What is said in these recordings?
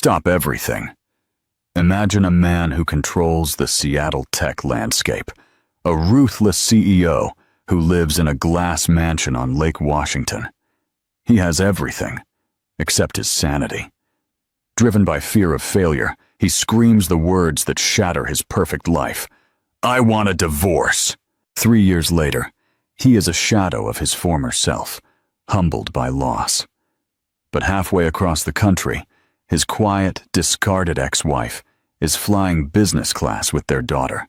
Stop everything. Imagine a man who controls the Seattle tech landscape, a ruthless CEO who lives in a glass mansion on Lake Washington. He has everything, except his sanity. Driven by fear of failure, he screams the words that shatter his perfect life. "I want a divorce." 3 years later, he is a shadow of his former self, humbled by loss. But halfway across the country, his quiet, discarded ex-wife is flying business class with their daughter,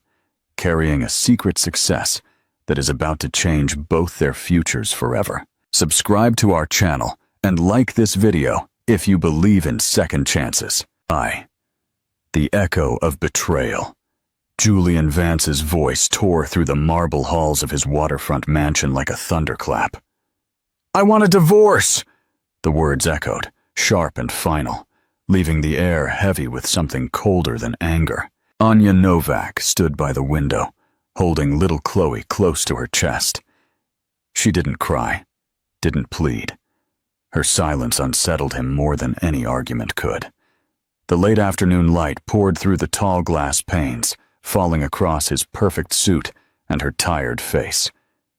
carrying a secret success that is about to change both their futures forever. Subscribe to our channel and like this video if you believe in second chances. The echo of betrayal. Julian Vance's voice tore through the marble halls of his waterfront mansion like a thunderclap. "I want a divorce!" The words echoed, sharp and final, leaving the air heavy with something colder than anger. Anya Novak stood by the window, holding little Chloe close to her chest. She didn't cry, didn't plead. Her silence unsettled him more than any argument could. The late afternoon light poured through the tall glass panes, falling across his perfect suit and her tired face.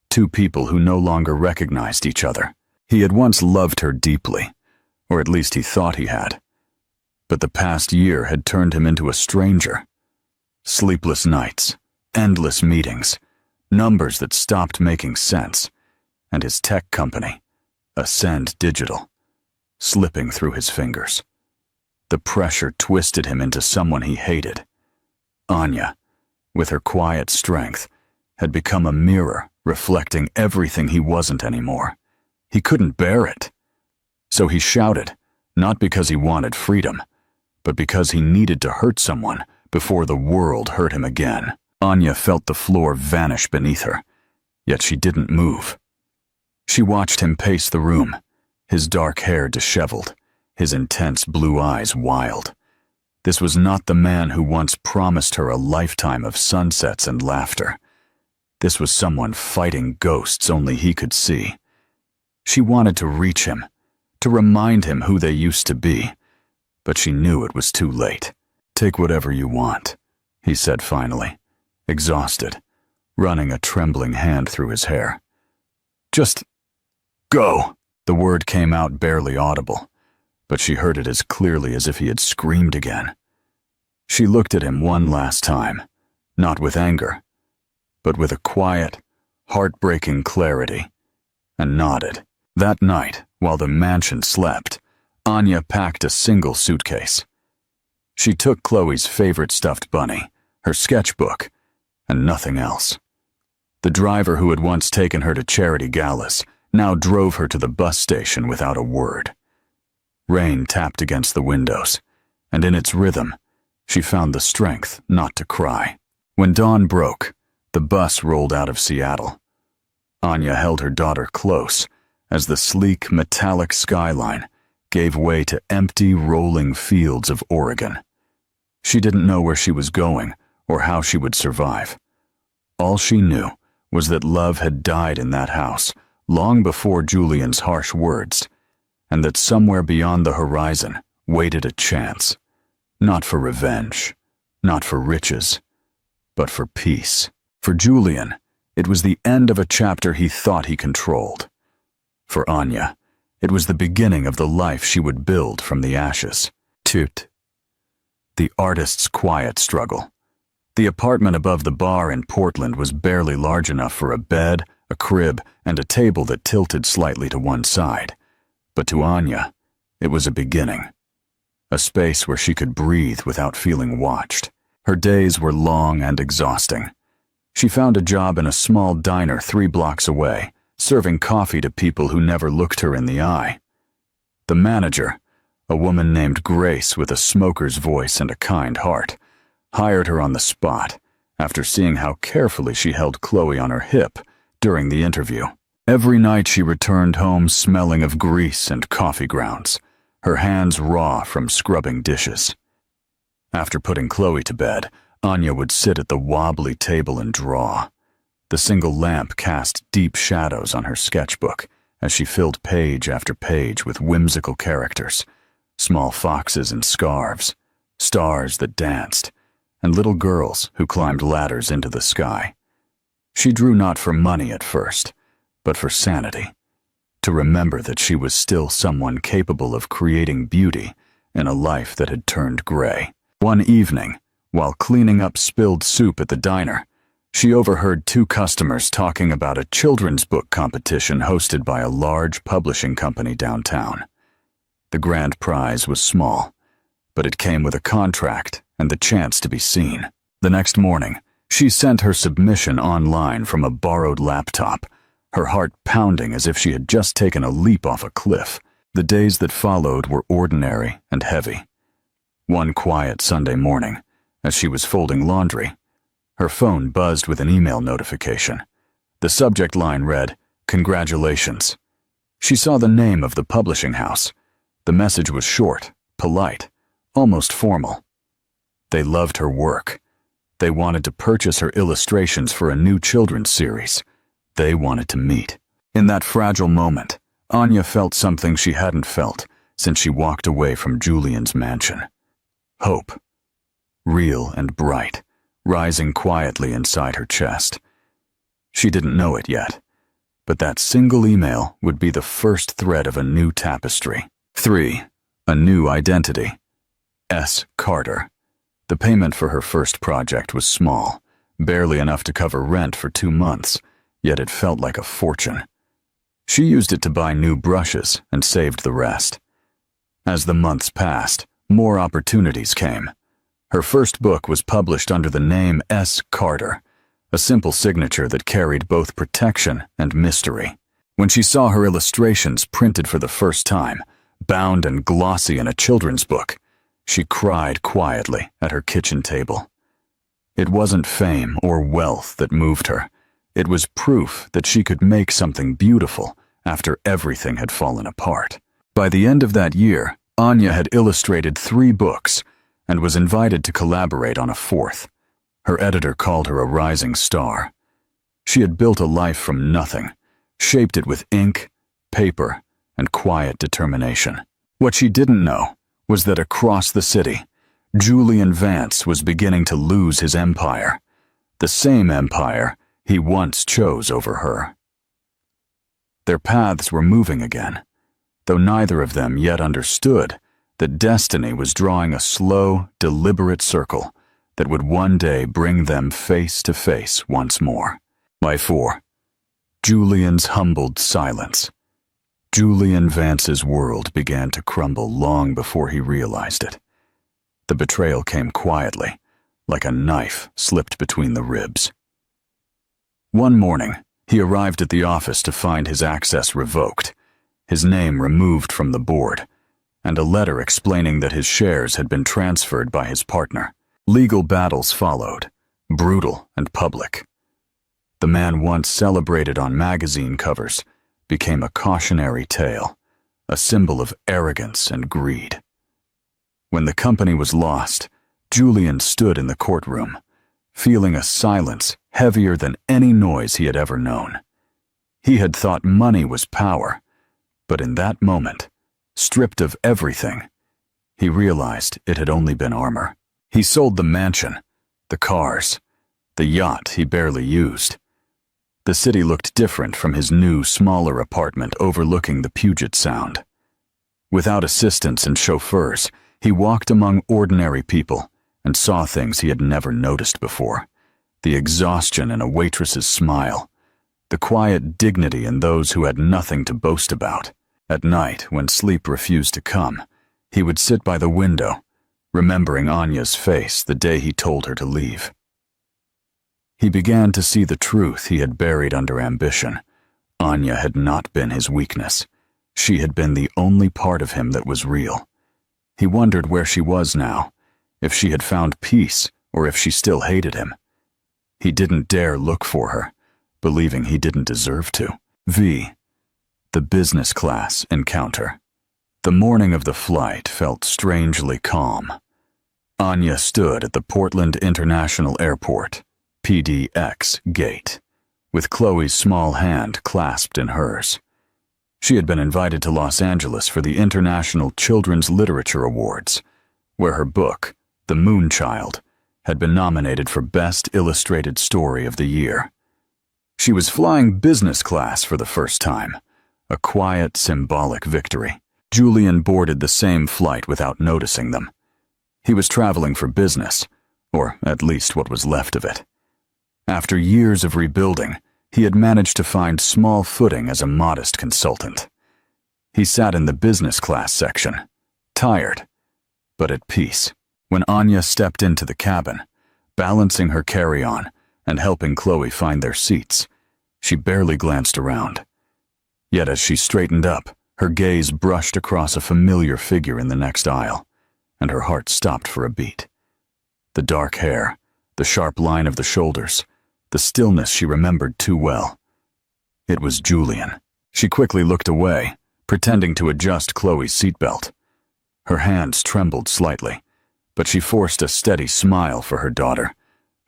Two people who no longer recognized each other. He had once loved her deeply, or at least he thought he had. But the past year had turned him into a stranger. Sleepless nights, endless meetings, numbers that stopped making sense, and his tech company, Ascend Digital, slipping through his fingers. The pressure twisted him into someone he hated. Anya, with her quiet strength, had become a mirror reflecting everything he wasn't anymore. He couldn't bear it. So he shouted, not because he wanted freedom, but because he needed to hurt someone before the world hurt him again. Anya felt the floor vanish beneath her, yet she didn't move. She watched him pace the room, his dark hair disheveled, his intense blue eyes wild. This was not the man who once promised her a lifetime of sunsets and laughter. This was someone fighting ghosts only he could see. She wanted to reach him, to remind him who they used to be, but she knew it was too late. "Take whatever you want," he said finally, exhausted, running a trembling hand through his hair. "Just go." The word came out barely audible, but she heard it as clearly as if he had screamed again. She looked at him one last time, not with anger, but with a quiet, heartbreaking clarity, and nodded. That night, while the mansion slept, Anya packed a single suitcase. She took Chloe's favorite stuffed bunny, her sketchbook, and nothing else. The driver who had once taken her to charity galas now drove her to the bus station without a word. Rain tapped against the windows, and in its rhythm, she found the strength not to cry. When dawn broke, the bus rolled out of Seattle. Anya held her daughter close as the sleek, metallic skyline gave way to empty, rolling fields of Oregon. She didn't know where she was going or how she would survive. All she knew was that love had died in that house long before Julian's harsh words, and that somewhere beyond the horizon waited a chance, not for revenge, not for riches, but for peace. For Julian, it was the end of a chapter he thought he controlled. For Anya, it was the beginning of the life she would build from the ashes. Toot. The artist's quiet struggle. The apartment above the bar in Portland was barely large enough for a bed, a crib, and a table that tilted slightly to one side. But to Anya, it was a beginning. A space where she could breathe without feeling watched. Her days were long and exhausting. She found a job in a small diner 3 blocks away, serving coffee to people who never looked her in the eye. The manager, a woman named Grace with a smoker's voice and a kind heart, hired her on the spot after seeing how carefully she held Chloe on her hip during the interview. Every night she returned home smelling of grease and coffee grounds, her hands raw from scrubbing dishes. After putting Chloe to bed, Anya would sit at the wobbly table and draw. The single lamp cast deep shadows on her sketchbook as she filled page after page with whimsical characters, small foxes in scarves, stars that danced, and little girls who climbed ladders into the sky. She drew not for money at first, but for sanity, to remember that she was still someone capable of creating beauty in a life that had turned gray. One evening, while cleaning up spilled soup at the diner, she overheard two customers talking about a children's book competition hosted by a large publishing company downtown. The grand prize was small, but it came with a contract and the chance to be seen. The next morning, she sent her submission online from a borrowed laptop, her heart pounding as if she had just taken a leap off a cliff. The days that followed were ordinary and heavy. One quiet Sunday morning, as she was folding laundry, her phone buzzed with an email notification. The subject line read, "Congratulations." She saw the name of the publishing house. The message was short, polite, almost formal. They loved her work. They wanted to purchase her illustrations for a new children's series. They wanted to meet. In that fragile moment, Anya felt something she hadn't felt since she walked away from Julian's mansion. Hope, real and bright, rising quietly inside her chest. She didn't know it yet, but that single email would be the first thread of a new tapestry. 3. A new identity. S. Carter. The payment for her first project was small, barely enough to cover rent for 2 months, yet it felt like a fortune. She used it to buy new brushes and saved the rest. As the months passed, more opportunities came. Her first book was published under the name S. Carter, a simple signature that carried both protection and mystery. When she saw her illustrations printed for the first time, bound and glossy in a children's book, she cried quietly at her kitchen table. It wasn't fame or wealth that moved her. It was proof that she could make something beautiful after everything had fallen apart. By the end of that year, Anya had illustrated 3 books and was invited to collaborate on a 4th. Her editor called her a rising star. She had built a life from nothing, shaped it with ink, paper, and quiet determination. What she didn't know was that across the city, Julian Vance was beginning to lose his empire, the same empire he once chose over her. Their paths were moving again, though neither of them yet understood that destiny was drawing a slow, deliberate circle that would one day bring them face to face once more. By 4. Julian's humbled silence. Julian Vance's world began to crumble long before he realized it. The betrayal came quietly, like a knife slipped between the ribs. One morning, he arrived at the office to find his access revoked, his name removed from the board, and a letter explaining that his shares had been transferred by his partner. Legal battles followed, brutal and public. The man once celebrated on magazine covers became a cautionary tale, a symbol of arrogance and greed. When the company was lost, Julian stood in the courtroom, feeling a silence heavier than any noise he had ever known. He had thought money was power, but in that moment, stripped of everything, he realized it had only been armor. He sold the mansion, the cars, the yacht he barely used. The city looked different from his new, smaller apartment overlooking the Puget Sound. Without assistants and chauffeurs, he walked among ordinary people and saw things he had never noticed before. The exhaustion in a waitress's smile, the quiet dignity in those who had nothing to boast about. At night, when sleep refused to come, he would sit by the window, remembering Anya's face the day he told her to leave. He began to see the truth he had buried under ambition. Anya had not been his weakness. She had been the only part of him that was real. He wondered where she was now, if she had found peace or if she still hated him. He didn't dare look for her, believing he didn't deserve to. V. The business class encounter. The morning of the flight felt strangely calm. Anya stood at the Portland International Airport, PDX gate, with Chloe's small hand clasped in hers. She had been invited to Los Angeles for the International Children's Literature Awards, where her book, The Moonchild, had been nominated for Best Illustrated Story of the Year. She was flying business class for the first time, a quiet, symbolic victory. Julian boarded the same flight without noticing them. He was traveling for business, or at least what was left of it. After years of rebuilding, he had managed to find small footing as a modest consultant. He sat in the business class section, tired, but at peace. When Anya stepped into the cabin, balancing her carry-on and helping Chloe find their seats, she barely glanced around. Yet as she straightened up, her gaze brushed across a familiar figure in the next aisle, and her heart stopped for a beat. The dark hair, the sharp line of the shoulders, the stillness she remembered too well. It was Julian. She quickly looked away, pretending to adjust Chloe's seatbelt. Her hands trembled slightly, but she forced a steady smile for her daughter,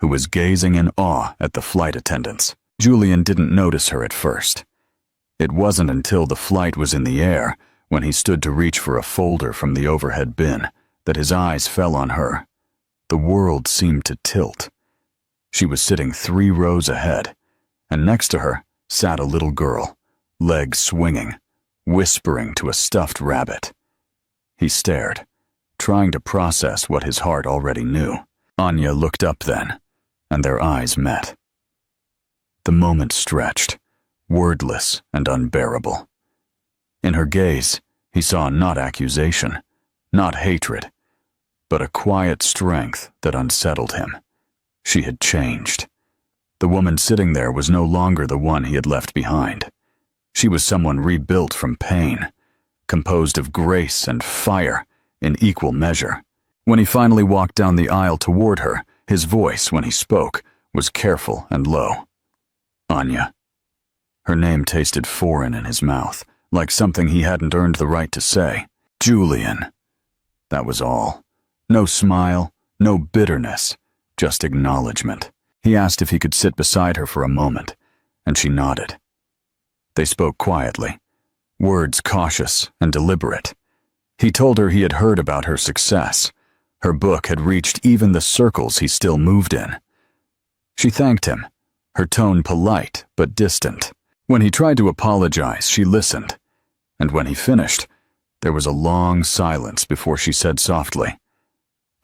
who was gazing in awe at the flight attendants. Julian didn't notice her at first. It wasn't until the flight was in the air, when he stood to reach for a folder from the overhead bin, that his eyes fell on her. The world seemed to tilt. She was sitting 3 rows ahead, and next to her sat a little girl, legs swinging, whispering to a stuffed rabbit. He stared, trying to process what his heart already knew. Anya looked up then, and their eyes met. The moment stretched, wordless and unbearable. In her gaze, he saw not accusation, not hatred, but a quiet strength that unsettled him. She had changed. The woman sitting there was no longer the one he had left behind. She was someone rebuilt from pain, composed of grace and fire in equal measure. When he finally walked down the aisle toward her, his voice, when he spoke, was careful and low. Anya. Her name tasted foreign in his mouth, like something he hadn't earned the right to say. Julian. That was all. No smile, no bitterness, just acknowledgement. He asked if he could sit beside her for a moment, and she nodded. They spoke quietly, words cautious and deliberate. He told her he had heard about her success. Her book had reached even the circles he still moved in. She thanked him, her tone polite but distant. When he tried to apologize, she listened, and when he finished, there was a long silence before she said softly,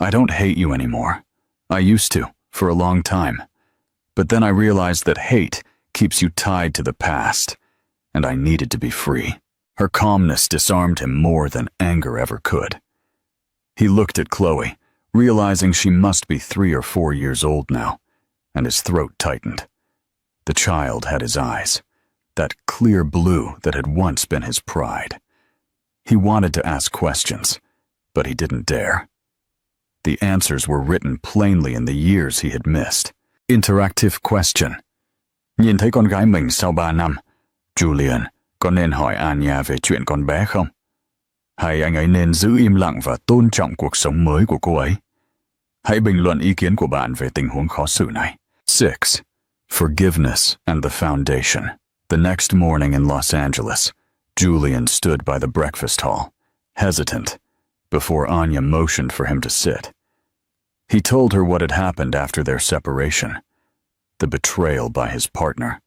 "I don't hate you anymore. I used to, for a long time. But then I realized that hate keeps you tied to the past, and I needed to be free." Her calmness disarmed him more than anger ever could. He looked at Chloe, realizing she must be 3 or 4 years old now, and his throat tightened. The child had his eyes, that clear blue that had once been his pride. He wanted to ask questions, but he didn't dare. The answers were written plainly in the years he had missed. Interactive question. Nhìn thấy con gái mình sau 3 năm, Julian, có nên hỏi Anya về chuyện con bé không? Hay anh ấy nên giữ im lặng và tôn trọng cuộc sống mới của cô ấy? Hãy bình luận ý kiến của bạn về tình huống khó xử này. 6. Forgiveness and the Foundation. The next morning in Los Angeles, Julian stood by the breakfast hall, hesitant, before Anya motioned for him to sit. He told her what had happened after their separation, the betrayal by his partner,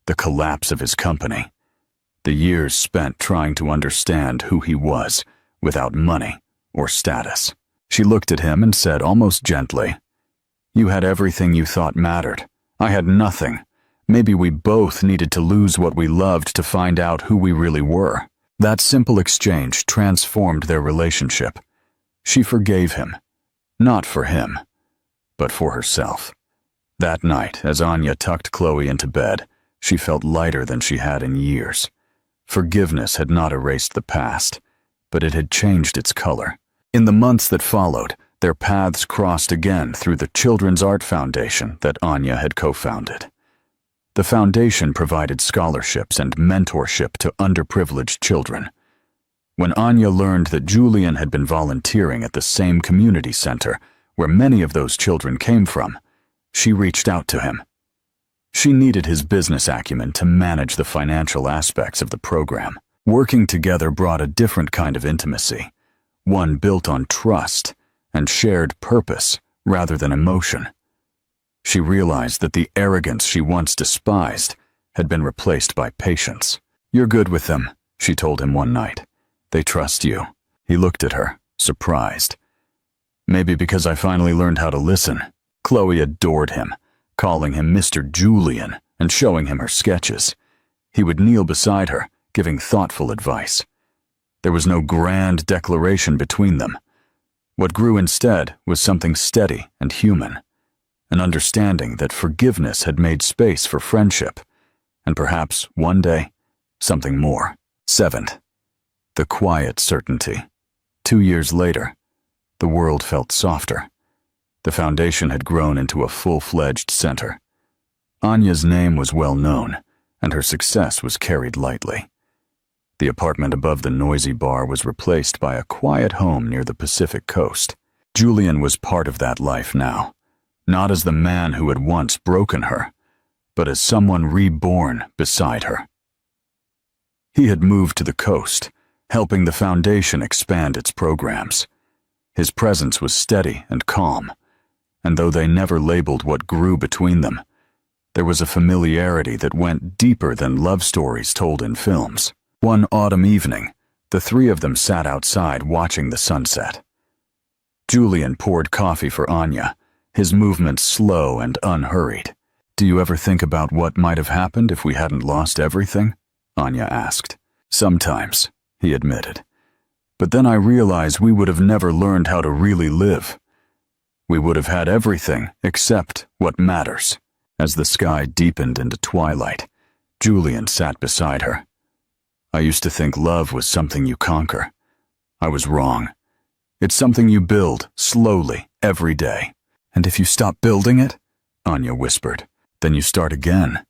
the collapse of his company, the years spent trying to understand who he was without money or status. She looked at him and said almost gently, "You had everything you thought mattered. I had nothing. Maybe we both needed to lose what we loved to find out who we really were." That simple exchange transformed their relationship. She forgave him, not for him, but for herself. That night, as Anya tucked Chloe into bed, she felt lighter than she had in years. Forgiveness had not erased the past, but it had changed its color. In the months that followed, their paths crossed again through the Children's Art Foundation that Anya had co-founded. The foundation provided scholarships and mentorship to underprivileged children. When Anya learned that Julian had been volunteering at the same community center where many of those children came from, she reached out to him. She needed his business acumen to manage the financial aspects of the program. Working together brought a different kind of intimacy, one built on trust and shared purpose rather than emotion. She realized that the arrogance she once despised had been replaced by patience. "You're good with them," she told him one night. "They trust you." He looked at her, surprised. "Maybe because I finally learned how to listen." Chloe adored him, calling him Mr. Julian and showing him her sketches. He would kneel beside her, giving thoughtful advice. There was no grand declaration between them. What grew instead was something steady and human, an understanding that forgiveness had made space for friendship, and perhaps, one day, something more. 7. The quiet certainty. 2 years later, the world felt softer. The foundation had grown into a full-fledged center. Anya's name was well known, and her success was carried lightly. The apartment above the noisy bar was replaced by a quiet home near the Pacific coast. Julian was part of that life now, not as the man who had once broken her, but as someone reborn beside her. He had moved to the coast, helping the foundation expand its programs. His presence was steady and calm, and though they never labeled what grew between them, there was a familiarity that went deeper than love stories told in films. One autumn evening, the three of them sat outside watching the sunset. Julian poured coffee for Anya, his movements slow and unhurried. "Do you ever think about what might have happened if we hadn't lost everything?" Anya asked. "Sometimes," he admitted. "But then I realize we would have never learned how to really live. We would have had everything except what matters." As the sky deepened into twilight, Julian sat beside her. "I used to think love was something you conquer. I was wrong. It's something you build, slowly, every day. And if you stop building it," Anya whispered, "then you start again.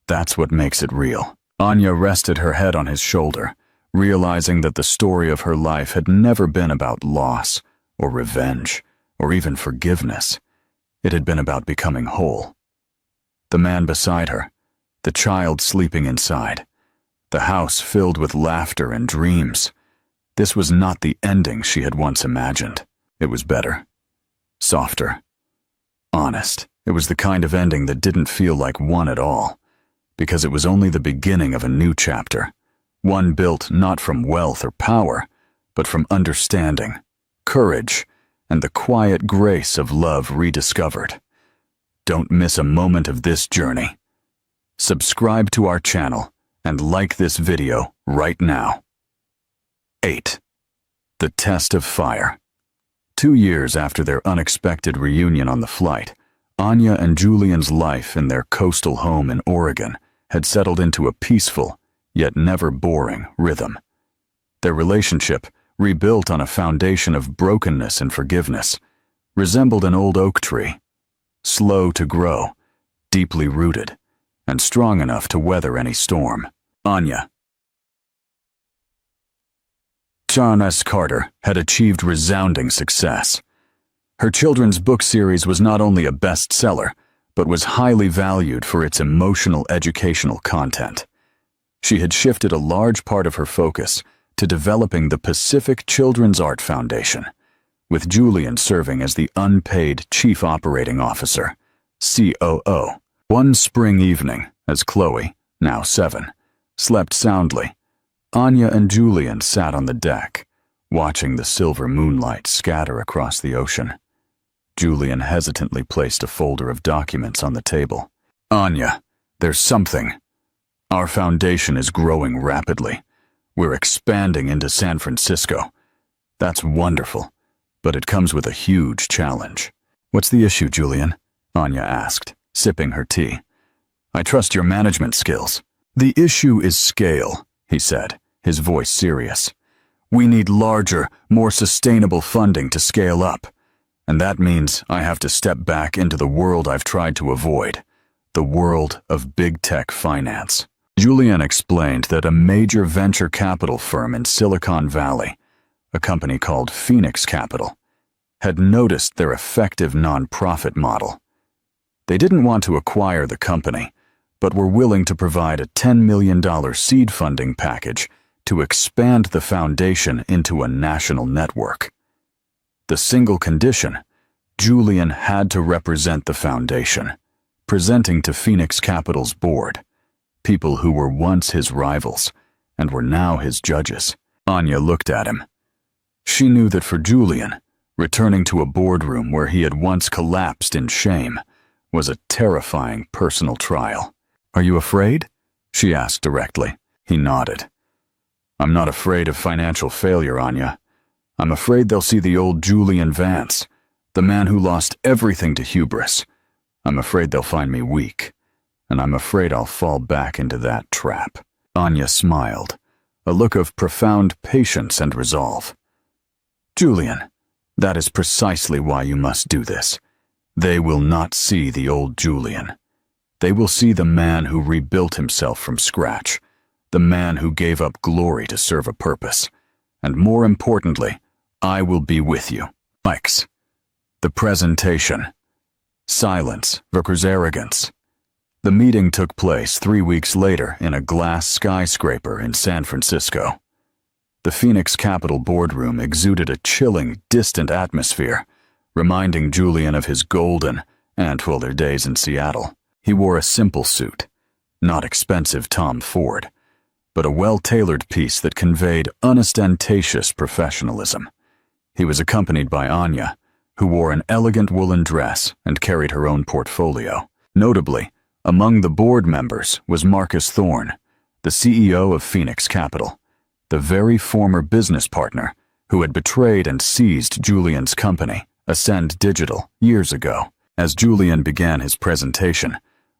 That's what makes it real." Anya rested her head on his shoulder, realizing that the story of her life had never been about loss, or revenge, or even forgiveness. It had been about becoming whole. The man beside her, the child sleeping inside, the house filled with laughter and dreams. This was not the ending she had once imagined. It was better, softer, honest. It was the kind of ending that didn't feel like one at all, because it was only the beginning of a new chapter, one built not from wealth or power, but from understanding, courage, and the quiet grace of love rediscovered. Don't miss a moment of this journey. Subscribe to our channel and like this video right now. 8. The Test of Fire. 2 years after their unexpected reunion on the flight, Anya and Julian's life in their coastal home in Oregon had settled into a peaceful, yet never boring, rhythm. Their relationship, rebuilt on a foundation of brokenness and forgiveness, resembled an old oak tree, slow to grow, deeply rooted, and strong enough to weather any storm. Anya. John S. Carter had achieved resounding success. Her children's book series was not only a bestseller, but was highly valued for its emotional educational content. She had shifted a large part of her focus to developing the Pacific Children's Art Foundation, with Julian serving as the unpaid Chief Operating Officer, COO. One spring evening, as Chloe, now 7, slept soundly, Anya and Julian sat on the deck, watching the silver moonlight scatter across the ocean. Julian hesitantly placed a folder of documents on the table. "Anya, there's something. Our foundation is growing rapidly. We're expanding into San Francisco. That's wonderful, but it comes with a huge challenge." "What's the issue, Julian?" Anya asked, sipping her tea. "I trust your management skills." "The issue is scale," he said, his voice serious. "We need larger, more sustainable funding to scale up. And that means I have to step back into the world I've tried to avoid, the world of big tech finance." Julian explained that a major venture capital firm in Silicon Valley, a company called Phoenix Capital, had noticed their effective nonprofit model. They didn't want to acquire the company, but were willing to provide a $10 million seed funding package to expand the foundation into a national network. The single condition: Julian had to represent the foundation, presenting to Phoenix Capital's board people who were once his rivals and were now his judges. Anya looked at him. She knew that for Julian, returning to a boardroom where he had once collapsed in shame was a terrifying personal trial. "Are you afraid?" she asked directly. He nodded. "I'm not afraid of financial failure, Anya. I'm afraid they'll see the old Julian Vance, the man who lost everything to hubris. I'm afraid they'll find me weak, and I'm afraid I'll fall back into that trap." Anya smiled, a look of profound patience and resolve. "Julian, that is precisely why you must do this. They will not see the old Julian. They will see the man who rebuilt himself from scratch, the man who gave up glory to serve a purpose. And more importantly, I will be with you." Mike's. The presentation. Silence versus arrogance. The meeting took place 3 weeks later in a glass skyscraper in San Francisco. The Phoenix Capital boardroom exuded a chilling, distant atmosphere, reminding Julian of his golden and wilder days in Seattle. He wore a simple suit, not expensive Tom Ford, but a well-tailored piece that conveyed unostentatious professionalism. He was accompanied by Anya, who wore an elegant woolen dress and carried her own portfolio. Notably, among the board members was Marcus Thorne, the CEO of Phoenix Capital, the very former business partner who had betrayed and seized Julian's company, Ascend Digital, years ago. As Julian began his presentation,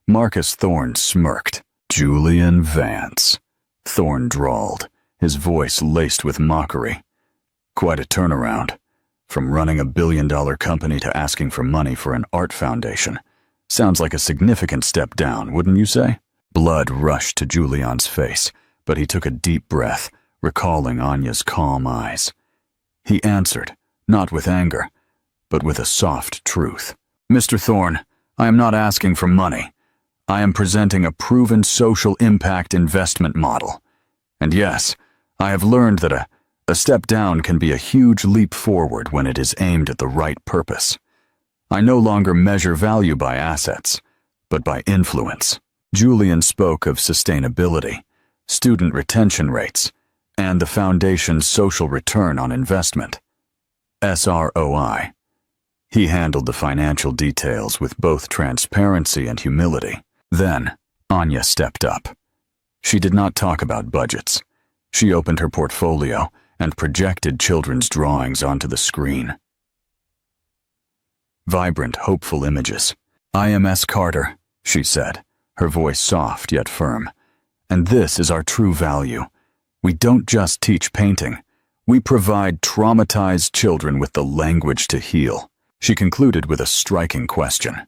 Marcus Thorne smirked. "Julian Vance," Thorne drawled, his voice laced with mockery. "Quite a turnaround. From running a billion-dollar company to asking for money for an art foundation. Sounds like a significant step down, wouldn't you say?" Blood rushed to Julian's face, but he took a deep breath, recalling Anya's calm eyes. He answered, not with anger, but with a soft truth. "Mr. Thorne, I am not asking for money. I am presenting a proven social impact investment model. And yes, I have learned that a step down can be a huge leap forward when it is aimed at the right purpose. I no longer measure value by assets, but by influence." Julian spoke of sustainability, student retention rates, and the foundation's social return on investment, SROI. He handled the financial details with both transparency and humility. Then, Anya stepped up. She did not talk about budgets. She opened her portfolio and projected children's drawings onto the screen. Vibrant, hopeful images. "I am S. Carter," she said, her voice soft yet firm. "And this is our true value. We don't just teach painting. We provide traumatized children with the language to heal." She concluded with a striking question.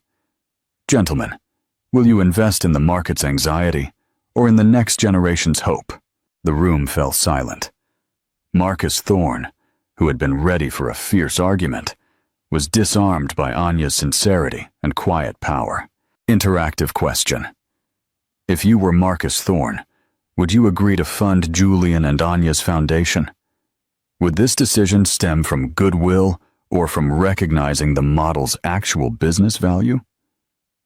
"Gentlemen, will you invest in the market's anxiety or in the next generation's hope?" The room fell silent. Marcus Thorne, who had been ready for a fierce argument, was disarmed by Anya's sincerity and quiet power. Interactive question. If you were Marcus Thorne, would you agree to fund Julian and Anya's foundation? Would this decision stem from goodwill or from recognizing the model's actual business value?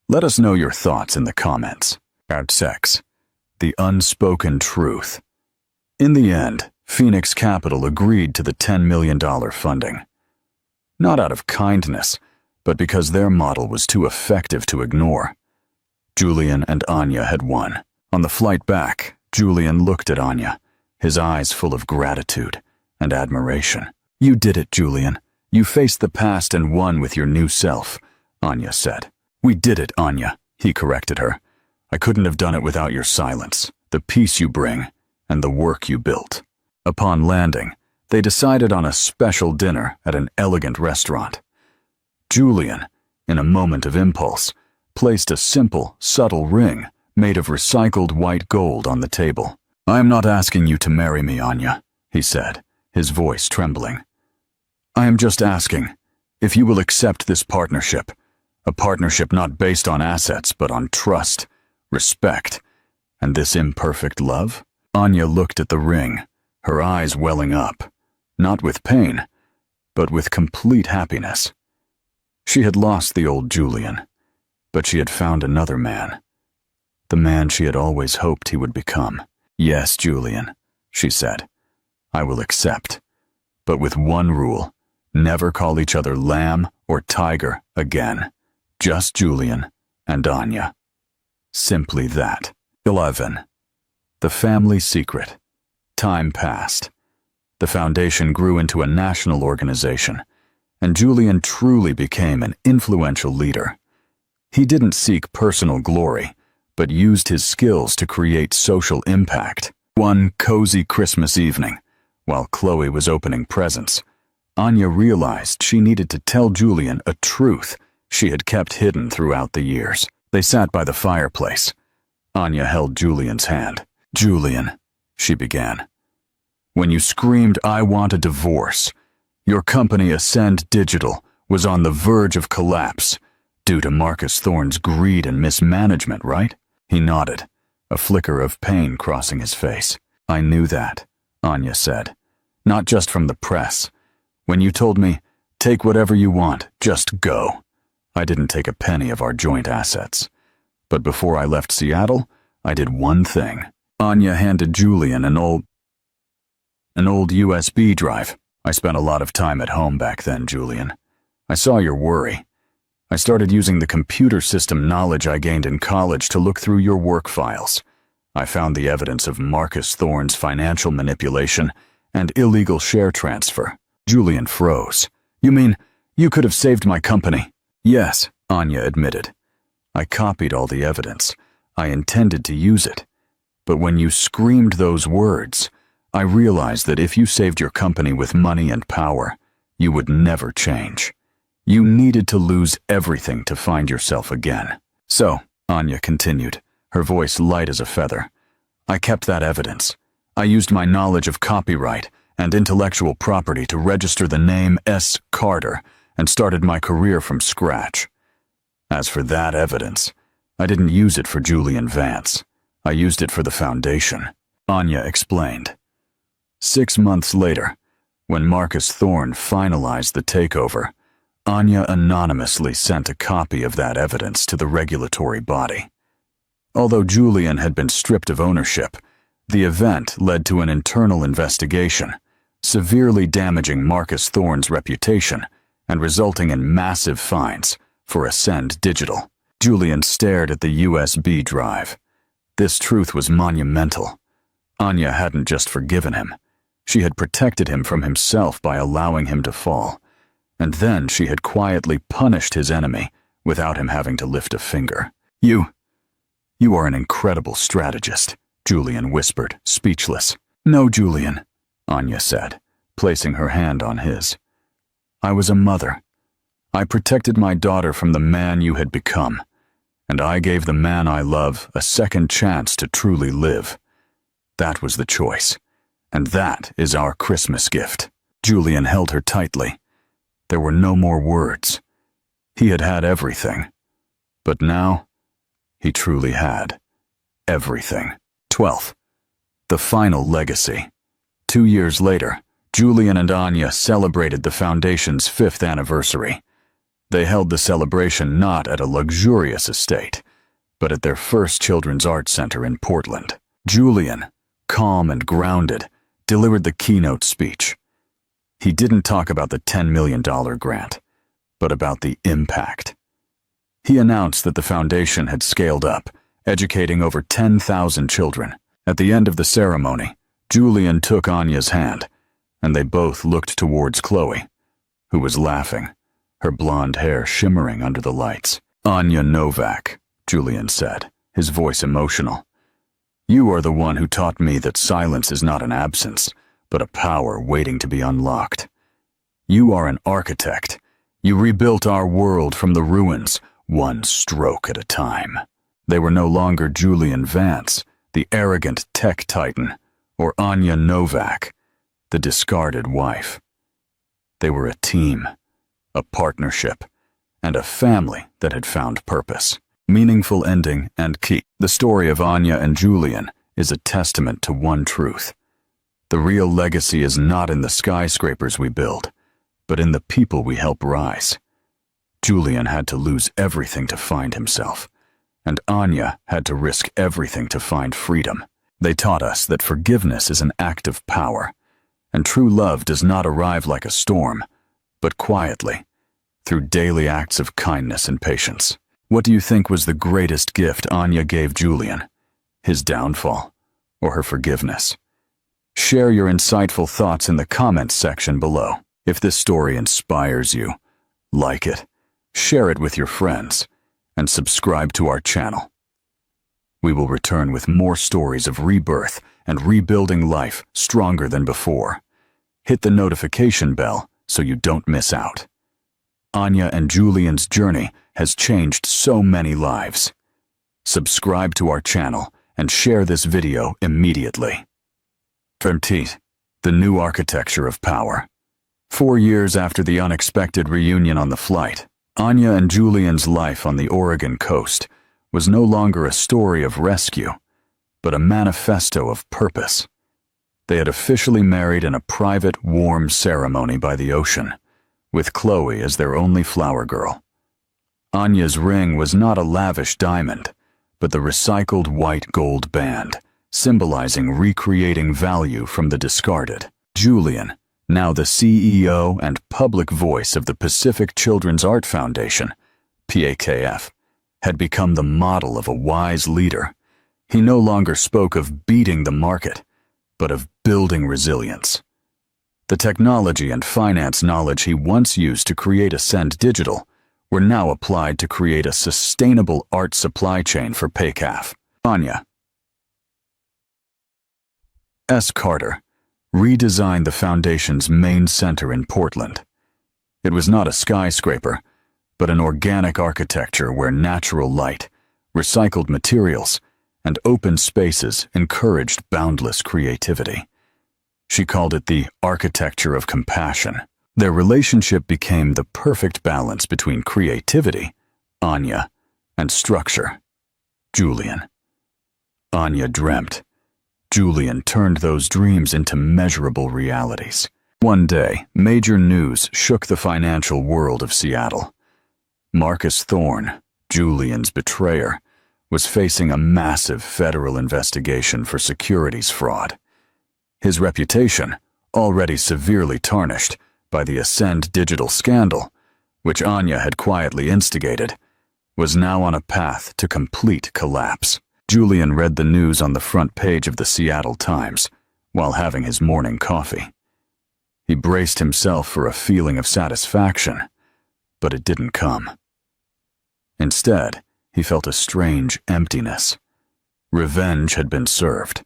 Let us know your thoughts in the comments. Sex. The unspoken truth. In the end, Phoenix Capital agreed to the $10 million funding. Not out of kindness, but because their model was too effective to ignore. Julian and Anya had won. On the flight back, Julian looked at Anya, his eyes full of gratitude and admiration. "You did it, Julian. You faced the past and won with your new self," Anya said. "We did it, Anya," he corrected her. "I couldn't have done it without your silence, the peace you bring, and the work you built." Upon landing, they decided on a special dinner at an elegant restaurant. Julian, in a moment of impulse, placed a simple, subtle ring made of recycled white gold on the table. "I am not asking you to marry me, Anya," he said, his voice trembling. "I am just asking if you will accept this partnership, a partnership not based on assets but on trust, respect, and this imperfect love." Anya looked at the ring, her eyes welling up, not with pain, but with complete happiness. She had lost the old Julian, but she had found another man, the man she had always hoped he would become. "Yes, Julian," she said, "I will accept, but with one rule: never call each other lamb or tiger again. Just Julian and Anya." Simply that. 11. The family secret. Time passed. The foundation grew into a national organization, and Julian truly became an influential leader. He didn't seek personal glory, but used his skills to create social impact. One cozy Christmas evening, while Chloe was opening presents, Anya realized she needed to tell Julian a truth she had kept hidden throughout the years. They sat by the fireplace. Anya held Julian's hand. "Julian," she began, "when you screamed, 'I want a divorce,' your company Ascend Digital was on the verge of collapse due to Marcus Thorne's greed and mismanagement, right?" He nodded, a flicker of pain crossing his face. "I knew that," Anya said, "not just from the press. When you told me, 'Take whatever you want, just go,' I didn't take a penny of our joint assets. But before I left Seattle, I did one thing." Anya handed Julian an old USB drive. "I spent a lot of time at home back then, Julian. I saw your worry. I started using the computer system knowledge I gained in college to look through your work files. I found the evidence of Marcus Thorne's financial manipulation and illegal share transfer." Julian froze. "You mean you could have saved my company?" "Yes," Anya admitted. "I copied all the evidence. I intended to use it. But when you screamed those words, I realized that if you saved your company with money and power, you would never change. You needed to lose everything to find yourself again. So," Anya continued, her voice light as a feather, "I kept that evidence. I used my knowledge of copyright and intellectual property to register the name S. Carter and started my career from scratch. As for that evidence, I didn't use it for Julian Vance. I used it for the foundation," Anya explained. 6 months later, when Marcus Thorne finalized the takeover, Anya anonymously sent a copy of that evidence to the regulatory body. Although Julian had been stripped of ownership, the event led to an internal investigation, severely damaging Marcus Thorne's reputation and resulting in massive fines for Ascend Digital. Julian stared at the USB drive. This truth was monumental. Anya hadn't just forgiven him. She had protected him from himself by allowing him to fall. And then she had quietly punished his enemy without him having to lift a finger. You are an incredible strategist," Julian whispered, speechless. "No, Julian," Anya said, placing her hand on his. "I was a mother. I protected my daughter from the man you had become, and I gave the man I love a second chance to truly live. That was the choice, and that is our Christmas gift." Julian held her tightly. There were no more words. He had had everything, but now he truly had everything. 12. The final legacy. 2 years later, Julian and Anya celebrated the foundation's 5th anniversary. They held the celebration not at a luxurious estate, but at their first children's art center in Portland. Julian, calm and grounded, delivered the keynote speech. He didn't talk about the $10 million grant, but about the impact. He announced that the foundation had scaled up, educating over 10,000 children. At the end of the ceremony, Julian took Anya's hand, and they both looked towards Chloe, who was laughing, her blonde hair shimmering under the lights. "Anya Novak," Julian said, his voice emotional. "You are the one who taught me that silence is not an absence, but a power waiting to be unlocked. You are an architect. You rebuilt our world from the ruins, one stroke at a time." They were no longer Julian Vance, the arrogant tech titan, or Anya Novak, the discarded wife. They were a team, a partnership, and a family that had found purpose. Meaningful ending and key. The story of Anya and Julian is a testament to one truth. The real legacy is not in the skyscrapers we build, but in the people we help rise. Julian had to lose everything to find himself, and Anya had to risk everything to find freedom. They taught us that forgiveness is an act of power, and true love does not arrive like a storm, but quietly, through daily acts of kindness and patience. What do you think was the greatest gift Anya gave Julian? His downfall, or her forgiveness? Share your insightful thoughts in the comments section below. If this story inspires you, like it, share it with your friends, and subscribe to our channel. We will return with more stories of rebirth and rebuilding life stronger than before. Hit the notification bell so you don't miss out. Anya and Julian's journey has changed so many lives. Subscribe to our channel and share this video immediately. Heartbreak, the new architecture of power. 4 years after the unexpected reunion on the flight, Anya and Julian's life on the Oregon coast was no longer a story of rescue, but a manifesto of purpose. They had officially married in a private, warm ceremony by the ocean, with Chloe as their only flower girl. Anya's ring was not a lavish diamond, but the recycled white gold band, symbolizing recreating value from the discarded. Julian, now the CEO and public voice of the Pacific Children's Art Foundation, PAKF, had become the model of a wise leader. He no longer spoke of beating the market, but of building resilience. The technology and finance knowledge he once used to create Ascend Digital were now applied to create a sustainable art supply chain for PAKF. Anya S. Carter redesigned the foundation's main center in Portland. It was not a skyscraper, but an organic architecture where natural light, recycled materials, and open spaces encouraged boundless creativity. She called it the architecture of compassion. Their relationship became the perfect balance between creativity, Anya, and structure, Julian. Anya dreamt. Julian turned those dreams into measurable realities. One day, major news shook the financial world of Seattle. Marcus Thorne, Julian's betrayer, was facing a massive federal investigation for securities fraud. His reputation, already severely tarnished by the Ascend Digital scandal, which Anya had quietly instigated, was now on a path to complete collapse. Julian read the news on the front page of the Seattle Times while having his morning coffee. He braced himself for a feeling of satisfaction, but it didn't come. Instead, he felt a strange emptiness. Revenge had been served,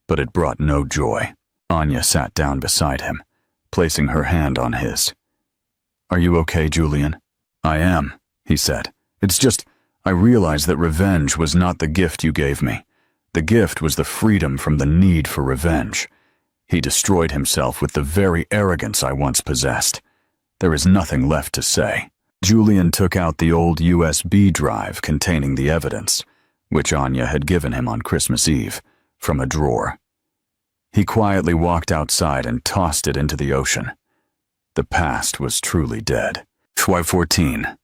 but it brought no joy. Anya sat down beside him, placing her hand on his. "Are you okay, Julian?" "I am," he said. "It's just, I realized that revenge was not the gift you gave me. The gift was the freedom from the need for revenge. He destroyed himself with the very arrogance I once possessed. There is nothing left to say." Julian took out the old USB drive containing the evidence, which Anya had given him on Christmas Eve, from a drawer. He quietly walked outside and tossed it into the ocean. The past was truly dead. 14.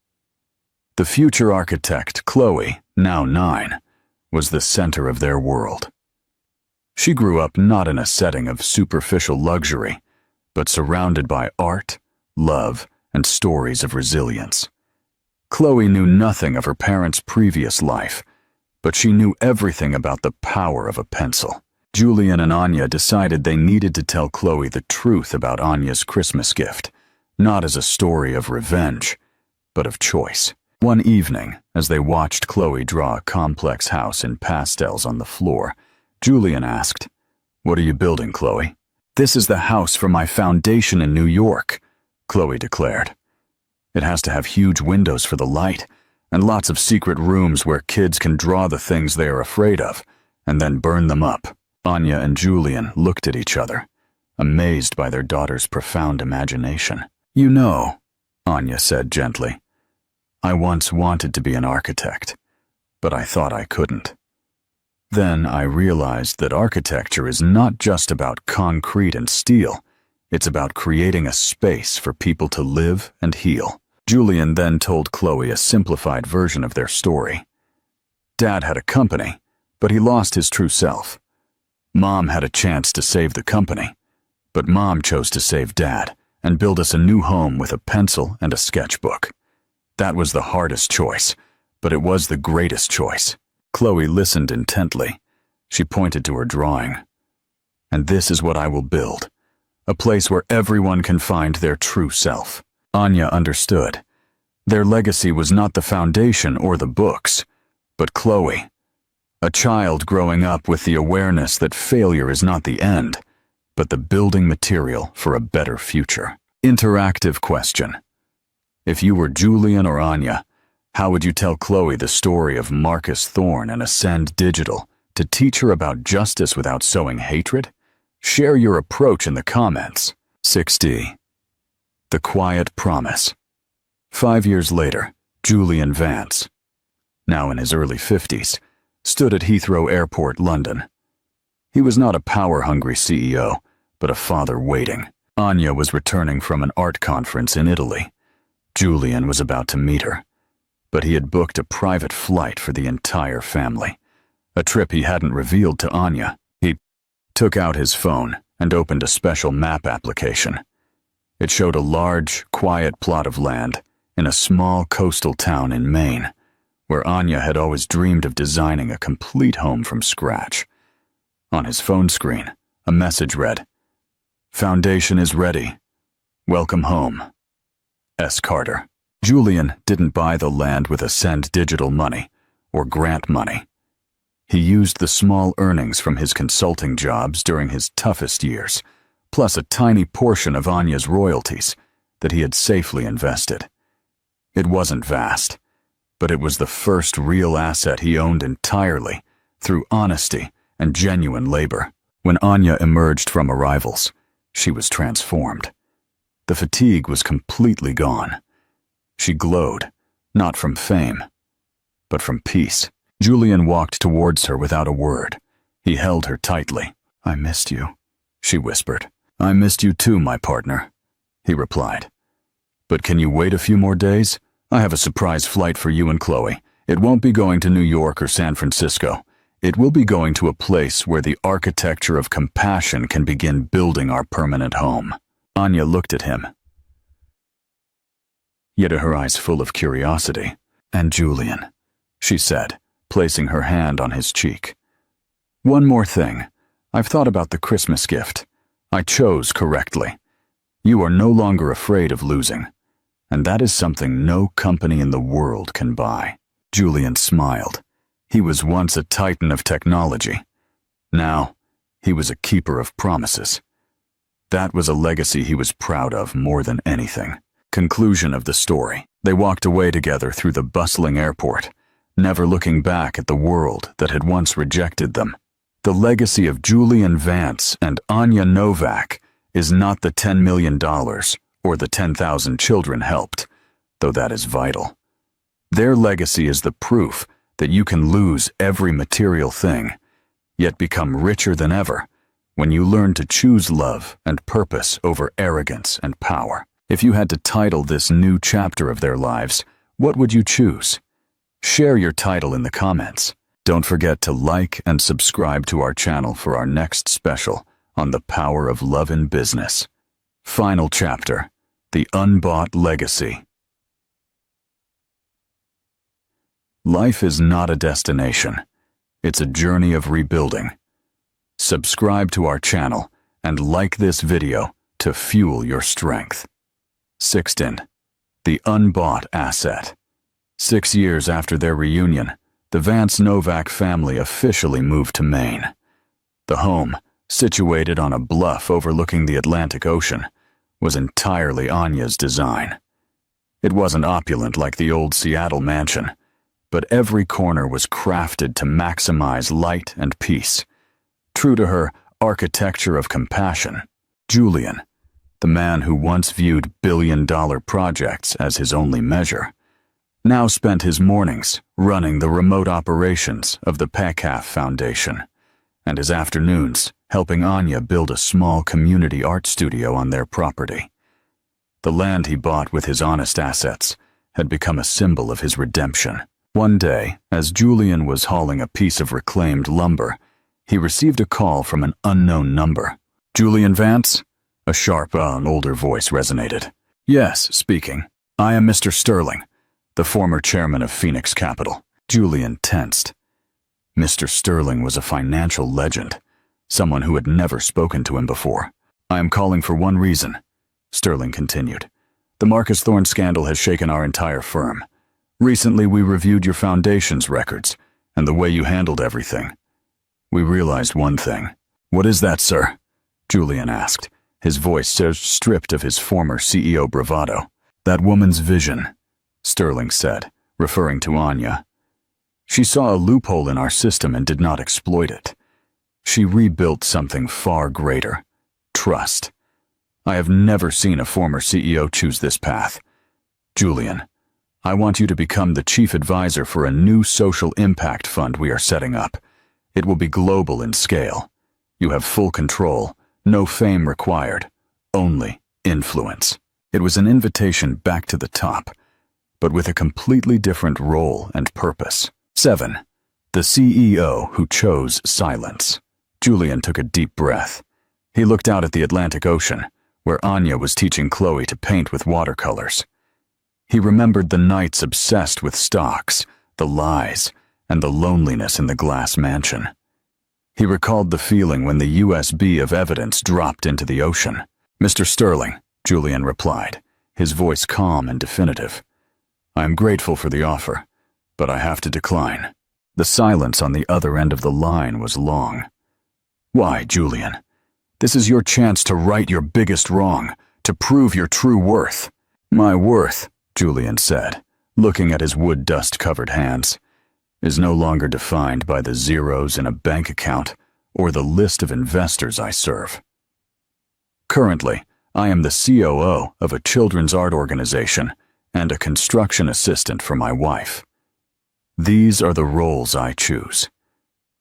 The future architect, Chloe, now 9, was the center of their world. She grew up not in a setting of superficial luxury, but surrounded by art, love, and stories of resilience. Chloe knew nothing of her parents' previous life, but she knew everything about the power of a pencil. Julian and Anya decided they needed to tell Chloe the truth about Anya's Christmas gift, not as a story of revenge, but of choice. One evening, as they watched Chloe draw a complex house in pastels on the floor, Julian asked, "What are you building, Chloe?" "This is the house for my foundation in New York," Chloe declared. "It has to have huge windows for the light, and lots of secret rooms where kids can draw the things they are afraid of, and then burn them up." Anya and Julian looked at each other, amazed by their daughter's profound imagination. "You know," Anya said gently, "I once wanted to be an architect, but I thought I couldn't." Then I realized that architecture is not just about concrete and steel. It's about creating a space for people to live and heal. Julian then told Chloe a simplified version of their story. Dad had a company, but he lost his true self. Mom had a chance to save the company, but Mom chose to save Dad and build us a new home with a pencil and a sketchbook. That was the hardest choice, but it was the greatest choice. Chloe listened intently. She pointed to her drawing. And this is what I will build. A place where everyone can find their true self. Anya understood. Their legacy was not the foundation or the books, but Chloe. A child growing up with the awareness that failure is not the end, but the building material for a better future. Interactive question. If you were Julian or Anya, how would you tell Chloe the story of Marcus Thorne and Ascend Digital to teach her about justice without sowing hatred? Share your approach in the comments. 6D. The Quiet Promise. 5 years later, Julian Vance, now in his early 50s, stood at Heathrow Airport, London. He was not a power-hungry CEO, but a father waiting. Anya was returning from an art conference in Italy. Julian was about to meet her, but he had booked a private flight for the entire family, a trip he hadn't revealed to Anya. He took out his phone and opened a special map application. It showed a large, quiet plot of land in a small coastal town in Maine, where Anya had always dreamed of designing a complete home from scratch. On his phone screen, a message read, "Foundation is ready. Welcome home. S. Carter." Julian didn't buy the land with Ascend Digital money or grant money. He used the small earnings from his consulting jobs during his toughest years, plus a tiny portion of Anya's royalties that he had safely invested. It wasn't vast, but it was the first real asset he owned entirely through honesty and genuine labor. When Anya emerged from arrivals, she was transformed. The fatigue was completely gone. She glowed, not from fame, but from peace. Julian walked towards her without a word. He held her tightly. "I missed you," she whispered. "I missed you too, my partner," he replied. "But can you wait a few more days? I have a surprise flight for you and Chloe. It won't be going to New York or San Francisco. It will be going to a place where the architecture of compassion can begin building our permanent home." Anya looked at him, yet her eyes full of curiosity. "And Julian," she said, placing her hand on his cheek. "One more thing. I've thought about the Christmas gift. I chose correctly. You are no longer afraid of losing, and that is something no company in the world can buy." Julian smiled. He was once a titan of technology. Now, he was a keeper of promises. That was a legacy he was proud of more than anything. Conclusion of the story. They walked away together through the bustling airport, never looking back at the world that had once rejected them. The legacy of Julian Vance and Anya Novak is not the $10 million or the 10,000 children helped, though that is vital. Their legacy is the proof that you can lose every material thing, yet become richer than ever when you learn to choose love and purpose over arrogance and power. If you had to title this new chapter of their lives, what would you choose? Share your title in the comments. Don't forget to like and subscribe to our channel for our next special on the power of love in business. Final chapter, the unbought legacy. Life is not a destination. It's a journey of rebuilding. Subscribe to our channel and like this video to fuel your strength. 6th, the unbought asset. 6 years after their reunion, the Vance Novak family officially moved to Maine. The home, situated on a bluff overlooking the Atlantic Ocean, was entirely Anya's design. It wasn't opulent like the old Seattle mansion, but every corner was crafted to maximize light and peace. True to her architecture of compassion, Julian, the man who once viewed billion-dollar projects as his only measure, now spent his mornings running the remote operations of the PACAF Foundation, and his afternoons helping Anya build a small community art studio on their property. The land he bought with his honest assets had become a symbol of his redemption. One day, as Julian was hauling a piece of reclaimed lumber, he received a call from an unknown number. "Julian Vance?" A sharp, older voice resonated. "Yes, speaking. I am Mr. Sterling, the former chairman of Phoenix Capital." Julian tensed. Mr. Sterling was a financial legend, someone who had never spoken to him before. "I am calling for one reason," Sterling continued. "The Marcus Thorne scandal has shaken our entire firm. Recently, we reviewed your foundation's records and the way you handled everything. We realized one thing." "What is that, sir?" Julian asked, his voice stripped of his former CEO bravado. "That woman's vision," Sterling said, referring to Anya. "She saw a loophole in our system and did not exploit it. She rebuilt something far greater: trust. I have never seen a former CEO choose this path. Julian, I want you to become the chief advisor for a new social impact fund we are setting up. It will be global in scale. You have full control, no fame required, only influence." It was an invitation back to the top, but with a completely different role and purpose. 7. The CEO who chose silence. Julian took a deep breath. He looked out at the Atlantic Ocean, where Anya was teaching Chloe to paint with watercolors. He remembered the nights obsessed with stocks, the lies, and the loneliness in the glass mansion. He recalled the feeling when the USB of evidence dropped into the ocean. "Mr. Sterling," Julian replied, his voice calm and definitive. "I am grateful for the offer, but I have to decline." The silence on the other end of the line was long. "Why, Julian? This is your chance to right your biggest wrong, to prove your true worth." "My worth," Julian said, looking at his wood dust-covered hands, "is no longer defined by the zeros in a bank account or the list of investors I serve. Currently, I am the COO of a children's art organization and a construction assistant for my wife. These are the roles I choose.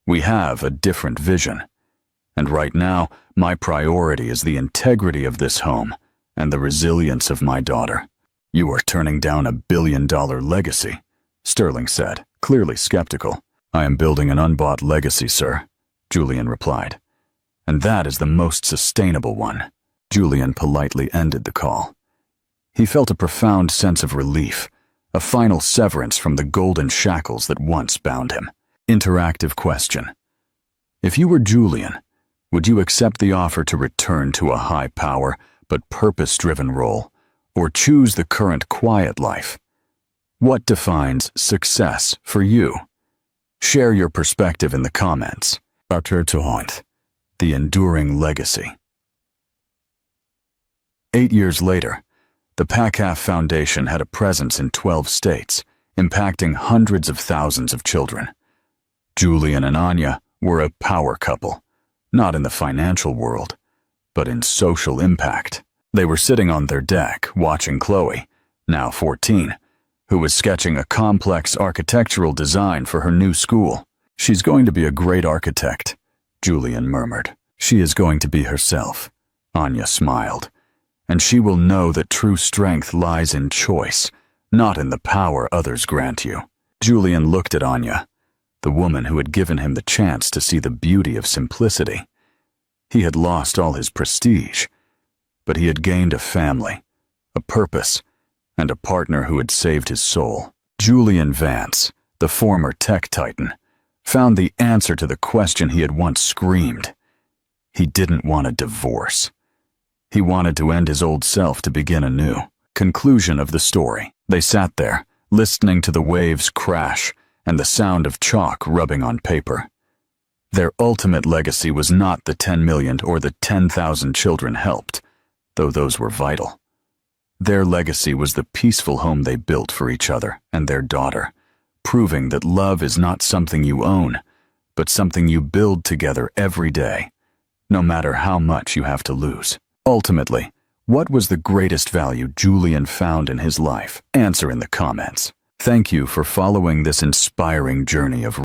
We have a different vision, and right now, my priority is the integrity of this home and the resilience of my daughter." "You are turning down $1 billion legacy," Sterling said, clearly skeptical. "I am building an unbought legacy, sir," Julian replied. "And that is the most sustainable one." Julian politely ended the call. He felt a profound sense of relief, a final severance from the golden shackles that once bound him. Interactive question. If you were Julian, would you accept the offer to return to a high-power but purpose-driven role, or choose the current quiet life? What defines success for you? Share your perspective in the comments. The enduring legacy. 8 years later, the PACAF Foundation had a presence in 12 states, impacting hundreds of thousands of children. Julian and Anya were a power couple, not in the financial world, but in social impact. They were sitting on their deck watching Chloe, now 14, who was sketching a complex architectural design for her new school. "She's going to be a great architect," Julian murmured. "She is going to be herself," Anya smiled. "And she will know that true strength lies in choice, not in the power others grant you." Julian looked at Anya, the woman who had given him the chance to see the beauty of simplicity. He had lost all his prestige, but he had gained a family, a purpose, and a partner who had saved his soul. Julian Vance, the former tech titan, found the answer to the question he had once screamed. He didn't want a divorce. He wanted to end his old self to begin anew. Conclusion of the story. They sat there, listening to the waves crash and the sound of chalk rubbing on paper. Their ultimate legacy was not the 10 million or the 10,000 children helped, though those were vital. Their legacy was the peaceful home they built for each other and their daughter, proving that love is not something you own, but something you build together every day, no matter how much you have to lose. Ultimately, what was the greatest value Julian found in his life? Answer in the comments. Thank you for following this inspiring journey of